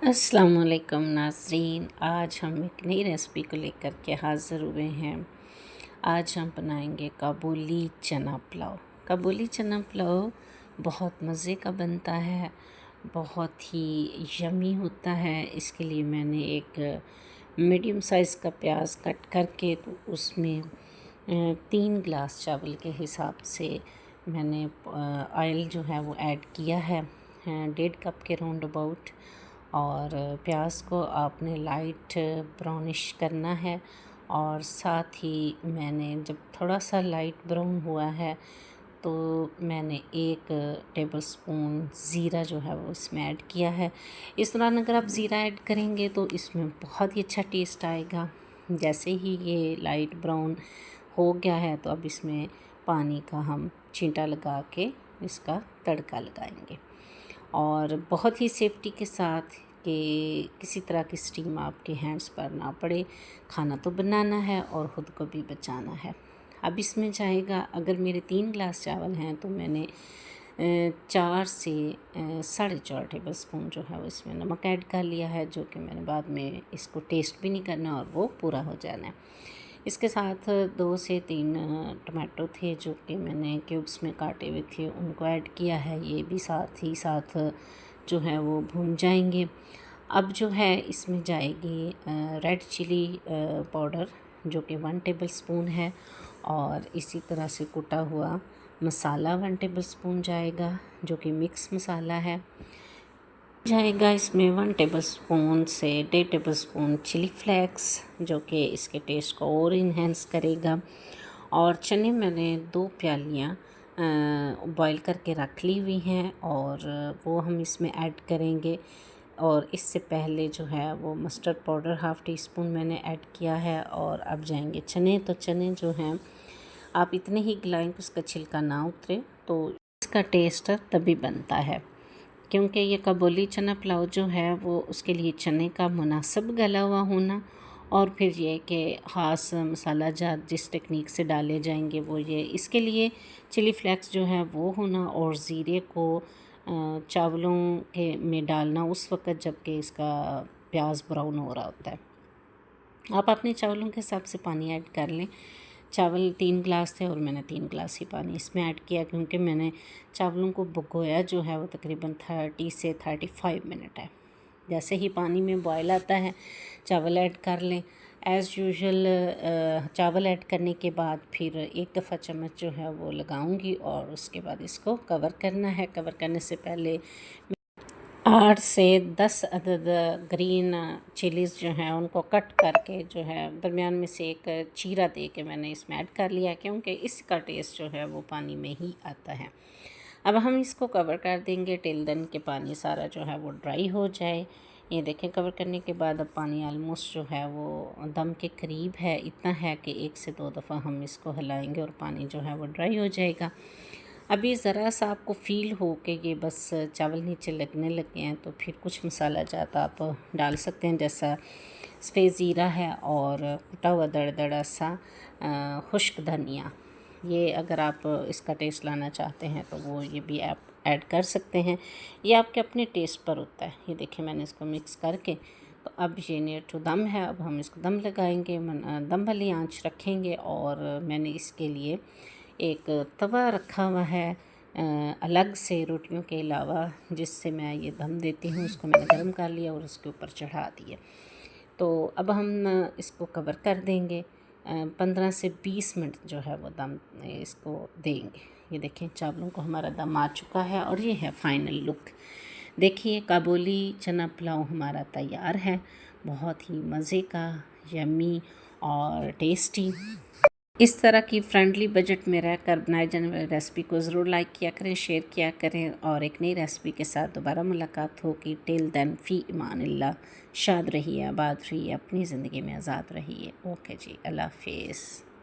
अस्सलाम वालेकुम नाज़रीन। आज हम एक नई रेसिपी को लेकर के हाज़िर हुए हैं। आज हम बनाएंगे काबुली चना पुलाव। काबुली चना पुलाव बहुत मज़े का बनता है, बहुत ही यमी होता है। इसके लिए मैंने एक मीडियम साइज़ का प्याज कट करके तो उसमें 3 गिलास चावल के हिसाब से मैंने ऑयल जो है वो ऐड किया है, 1.5 कप के राउंड अबाउट। और प्याज को आपने लाइट ब्राउनिश करना है। और साथ ही मैंने जब थोड़ा सा लाइट ब्राउन हुआ है तो मैंने 1 टेबलस्पून ज़ीरा जो है वो इसमें ऐड किया है। इस दौरान अगर आप ज़ीरा ऐड करेंगे तो इसमें बहुत ही अच्छा टेस्ट आएगा। जैसे ही ये लाइट ब्राउन हो गया है तो अब इसमें पानी का हम छींटा लगा के इसका तड़का लगाएंगे। और बहुत ही सेफ्टी के साथ कि किसी तरह की स्टीम आपके हैंड्स पर ना पड़े। खाना तो बनाना है और ख़ुद को भी बचाना है। अब इसमें जाएगा, अगर मेरे 3 गिलास चावल हैं तो मैंने 4 से 4.5 टेबल स्पून जो है वो इसमें नमक ऐड कर लिया है, जो कि मैंने बाद में इसको टेस्ट भी नहीं करना और वो पूरा हो जाना है। इसके साथ 2 से 3 टमाटो थे जो कि मैंने क्यूब्स में काटे हुए थे, उनको ऐड किया है। ये भी साथ ही साथ जो है वो भून जाएंगे। अब जो है इसमें जाएगी रेड चिली पाउडर जो कि 1 टेबल स्पून है। और इसी तरह से कुटा हुआ मसाला 1 टेबल स्पून जाएगा जो कि मिक्स मसाला है। जाएगा इसमें 1 टेबल स्पून से 1.5 टेबल स्पून चिली फ्लेक्स जो कि इसके टेस्ट को और इन्हेंस करेगा। और चने मैंने 2 प्यालियाँ बॉईल करके रख ली हुई हैं और वो हम इसमें ऐड करेंगे। और इससे पहले जो है वो मस्टर्ड पाउडर 1/2 टीस्पून मैंने ऐड किया है। और अब जाएंगे चने। तो चने जो हैं आप इतने ही गलाएं कि उसका छिलका ना उतरे, तो इसका टेस्ट तभी बनता है। क्योंकि ये काबुली चना पुलाव जो है वो उसके लिए चने का मुनासिब गला हुआ होना, और फिर ये कि ख़ास मसाला जात जिस टेक्निक से डाले जाएंगे वो ये इसके लिए चिली फ्लेक्स जो है वो होना, और ज़ीरे को चावलों के में डालना उस वक़्त जबकि इसका प्याज ब्राउन हो रहा होता है। आप अपने चावलों के हिसाब से पानी ऐड कर लें। चावल 3 गिलास थे और मैंने 3 गिलास ही पानी इसमें ऐड किया, क्योंकि मैंने चावलों को भिगोया जो है वो तकरीबन 30 से 35 मिनट है। जैसे ही पानी में बॉयल आता है चावल ऐड कर लें। एज़ यूजुअल चावल ऐड करने के बाद फिर एक दफ़ा चम्मच जो है वो लगाऊंगी और उसके बाद इसको कवर करना है। कवर करने से पहले 8 से 10 अदद ग्रीन चिलीज़ जो हैं उनको कट करके जो है दरमियान में से एक चीरा दे के मैंने इसमें ऐड कर लिया, क्योंकि इसका टेस्ट जो है वो पानी में ही आता है। अब हम इसको कवर कर देंगे टिल देन के पानी सारा जो है वो ड्राई हो जाए। ये देखें, कवर करने के बाद अब पानी आलमोस्ट जो है वो दम के करीब है। इतना है कि 1 से 2 दफ़ा हम इसको हिलाएंगे और पानी जो है वो ड्राई हो जाएगा। अभी ज़रा सा आपको फ़ील हो कि ये बस चावल नीचे लगने लगे हैं तो फिर कुछ मसाला जात आप डाल सकते हैं, जैसा सफ़ेद ज़ीरा है और कुटा हुआ दरदरा सा खुश्क धनिया। ये अगर आप इसका टेस्ट लाना चाहते हैं तो वो ये भी आप ऐड कर सकते हैं। ये आपके अपने टेस्ट पर होता है। ये देखिए मैंने इसको मिक्स करके, तो अब ये नियर टू दम है। अब हम इसको दम लगाएंगे, दम वाली आंच रखेंगे। और मैंने इसके लिए एक तवा रखा हुआ है अलग से रोटियों के अलावा, जिससे मैं ये दम देती हूँ। उसको मैंने गर्म कर लिया और उसके ऊपर चढ़ा दिए। तो अब हम इसको कवर कर देंगे। 15 से 20 मिनट जो है वो दम इसको देंगे। ये देखें चावलों को हमारा दम आ चुका है और ये है फाइनल लुक। देखिए काबुली चना पुलाव हमारा तैयार है, बहुत ही मज़े का, यम्मी और टेस्टी। इस तरह की फ्रेंडली बजट में रहकर बनाए जाने वाली रेसिपी को ज़रूर लाइक किया करें, शेयर किया करें। और एक नई रेसिपी के साथ दोबारा मुलाकात होगी। टिल देन फ़ी इमानिल्लाह। शाद रहिए, आबाद रहिए, अपनी ज़िंदगी में आज़ाद रहिए। ओके जी, अल्लाह हाफ़िज़।